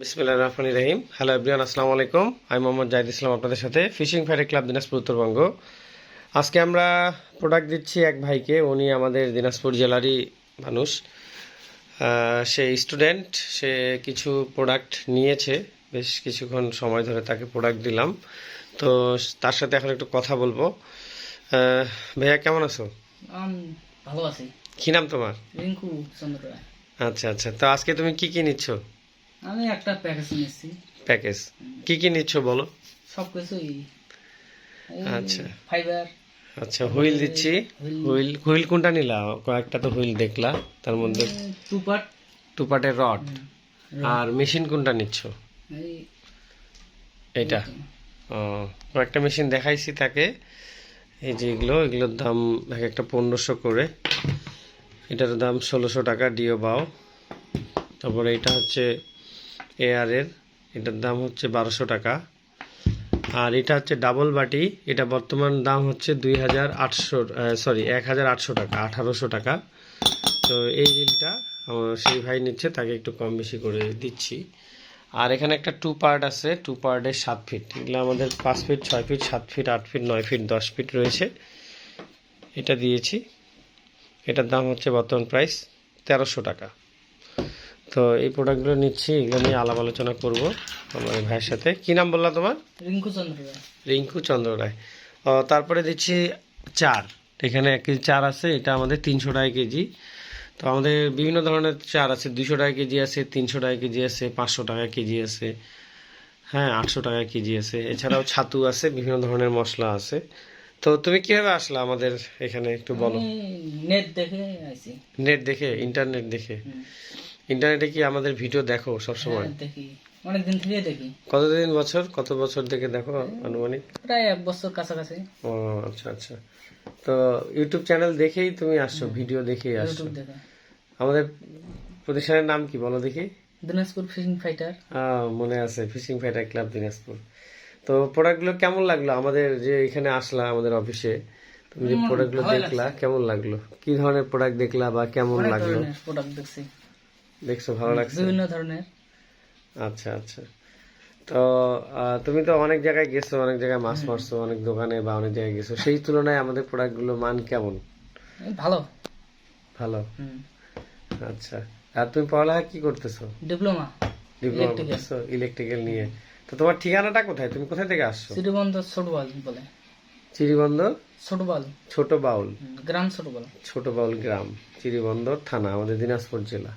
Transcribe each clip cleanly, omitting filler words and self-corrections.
বিসমিল্লাহির রহমানির রহিম। Hello everyone, আসসালামু আলাইকুম। আমি মোহাম্মদ জাহিদ ইসলাম, আপনাদের সাথে fishing fair club Dinajpur Uttarbanga. আজকে আমরা প্রোডাক্ট দিচ্ছি এক ভাইকে। উনি আমাদের দিনাজপুর জেলারই মানুষ। সে স্টুডেন্ট, সে কিছু প্রোডাক্ট নিয়েছে, বেশ কিছুক্ষণ সময় ধরে তাকে প্রোডাক্ট দিলাম। তো তার সাথে এখন একটু কথা বলবো। ভাইয়া কেমন আছো? ভালো আছি। কি নাম তোমার? রিঙ্কু চন্দ্র রায়। আচ্ছা আচ্ছা, তো আজকে তুমি কি কি নিচ্ছ? আমি একটা প্যাকেজ নিচ্ছি। প্যাকেজ কি কি নিচ্ছ বলো? সবকিছুই। আচ্ছা ফাইবার। আচ্ছা, হুইল দিচ্ছি। হুইল হুইল কোনটা নিলা? কয়েকটা তো হুইল দেখলা, তার মধ্যে টু পার্টের রড। আর মেশিন কোনটা নিচ্ছ? এটা কয়েকটা মেশিন দেখাইছি তাকে। এই যে এগুলোর দাম এক একটা 1500 করে। এটার দাম 1600 টাকা ডিও বাও। তারপরে এটা হচ্ছে এয়ারের, এটার দাম হচ্ছে 1200 টাকা। আর এটা হচ্ছে ডাবল বাটি, এটা বর্তমান দাম হচ্ছে 1800 টাকা, 1800 টাকা। তো এই রিলটা সেই ভাই নিচ্ছে, তাকে একটু কম বেশি করে দিচ্ছি। আর এখানে একটা 2 পার্ট আছে, 2 পার্টের 7 ফিট। এগুলো আমাদের 5 feet, 6 feet, 7 feet, 8 feet, 9 feet, 10 feet রয়েছে। এটা দিয়েছি। এটার দাম হচ্ছে বর্তমান প্রাইস 1300 টাকা। তো এই প্রোডাক্টগুলো নিচ্ছি, এগুলো নিয়ে আলাপ আলোচনা করবো আমার ভাইয়ের সাথে। কি নাম বললা তোমার? রিঙ্কু চন্দ্র রায়। রিঙ্কু চন্দ্র রায়। তারপরে দিচ্ছি চার। এখানে 1 কেজি চার আছে, এটা আমাদের 300 টাকা কেজি। তো আমাদের বিভিন্ন ধরনের চার আছে, 200 টাকা কেজি আছে, 300 টাকা কেজি আছে, 500 টাকা কেজি আছে, হ্যাঁ 800 টাকা কেজি আছে। এছাড়াও ছাতু আছে, বিভিন্ন ধরনের মশলা আছে। তো তুমি কিভাবে আসলা আমাদের এখানে একটু বলো। নেট দেখে আইছি। নেট দেখে, ইন্টারনেট দেখে? ইন্টারনেটে কি আমাদের ভিডিও দেখো সবসময়? দেখি, অনেকদিন থেকে দেখি। কত বছর থেকে দেখো আনুমানিক? প্রায় 1 বছর কাছাকাছি। ও আচ্ছা আচ্ছা। তো ইউটিউব চ্যানেল দেখেই তুমি আসছো, ভিডিও দেখেই আসছো? ইউটিউব দেখে। আমাদের প্রতিষ্ঠানের নাম কি বলো দেখি? Dinajpur fishing fighter. মনে আছে, ফিশিং ফাইটার ক্লাব দিনাজপুর। তো প্রোডাক্টগুলো কেমন লাগলো আমাদের যে এখানে আসলা আমাদের অফিসে? তুমি যে প্রোডাক্টগুলো দেখলা কেমন লাগলো? কি ধরনের প্রোডাক্ট দেখলা বা কেমন লাগলো? প্রোডাক্ট দেখছি। দেখছো, ভালো লাগছে? বিভিন্ন ধরনের। আচ্ছা আচ্ছা। তো তুমি তো অনেক জায়গায় গেছো, অনেক জায়গায় মাছ মারছো, অনেক দোকানে বা অনেক জায়গায় গেছো, সেই তুলনায় আমাদের প্রোডাক্টগুলো মান কেমন? ভালো। ভালো। আচ্ছা। আর তুমি পড়ালেখা কি করতেছো? ডিপ্লোমা করতেছো ইলেকট্রিক্যাল নিয়ে। তো তোমার ঠিকানাটা কোথায়? তুমি কোথা থেকে আসছো? চিরিবন্দর ছোটবাল বলে। চিরিবন্দর ছোটবাল, ছোট বাউল গ্রাম ছোটবাল। ছোট বাউল গ্রাম, চিরিবন্দর থানা, আমাদের দিনাজপুর জেলা।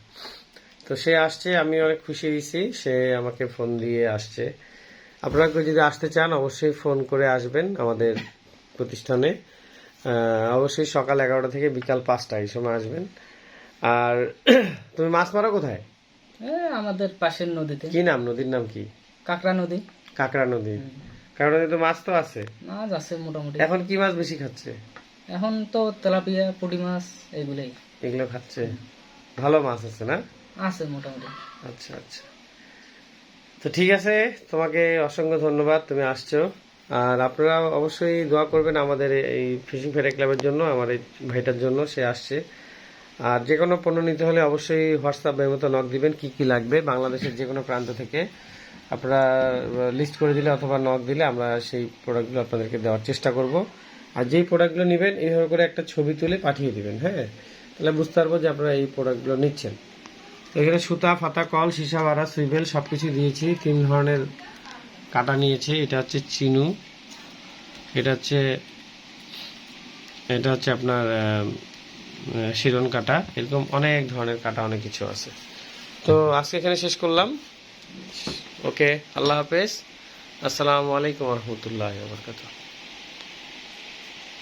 তো সে আসছে, আমি অনেক খুশি হয়েছি। সে আমাকে ফোন দিয়ে আসছে। আপনারা যদি আসতে চান অবশ্যই ফোন করে আসবেন আমাদের প্রতিষ্ঠানে। অবশ্যই সকাল 11টা থেকে বিকাল 5টা এই সময় আসবেন। আর তুমি মাছ মারো কোথায়? আমাদের পাশের নদীতে। কি নাম নদীর নাম কি? কাকড়া নদী। কাকড়া নদী। কাকড়া নদী তো মাছ তো আছে। মাছ আছে মোটামুটি। এখন কি মাছ বেশি খাচ্ছে? এখন তো তেলাপিয়া, পুঁটি মাছ এগুলো খাচ্ছে। ভালো মাছ আছে না? আছে মোটামুটি। আচ্ছা আচ্ছা। তো ঠিক আছে, তোমাকে অসংখ্য ধন্যবাদ, তুমি আসছো। আর আপনারা অবশ্যই দোয়া করবেন আমাদের এই ফিশিং ফেয়ার ক্লাবের জন্য, আমার এই ভাইটার জন্য, সে আসছে। আর যে কোনো পণ্য নিতে হলে অবশ্যই হোয়াটসঅ্যাপ মতো নক দিবেন, কি কি লাগবে বাংলাদেশের যে কোনো প্রান্ত থেকে আপনারা লিস্ট করে দিলে অথবা নক দিলে আমরা সেই প্রোডাক্টগুলো আপনাদেরকে দেওয়ার চেষ্টা করব। আর যেই প্রোডাক্টগুলো নেবেন এইভাবে করে একটা ছবি তুলে পাঠিয়ে দিবেন, হ্যাঁ, তাহলে বুঝতে পারবো যে আপনারা এই প্রোডাক্টগুলো নিচ্ছেন। এখানে সুতা, ফাতা, কল, সীসা বাড়া, সুইবেল সবকিছু দিয়েছি। 3 ধরনের কাটা নিয়েছি। এটা হচ্ছে চিনু, এটা হচ্ছে আপনার শিরন কাটা, এরকম অনেক ধরনের কাটা, অনেক কিছু আছে। তো আজকে এখানে শেষ করলাম। ওকে, আল্লাহ হাফেজ, আসসালামু আলাইকুম রহমতুল্লাহ বরকাতুহ।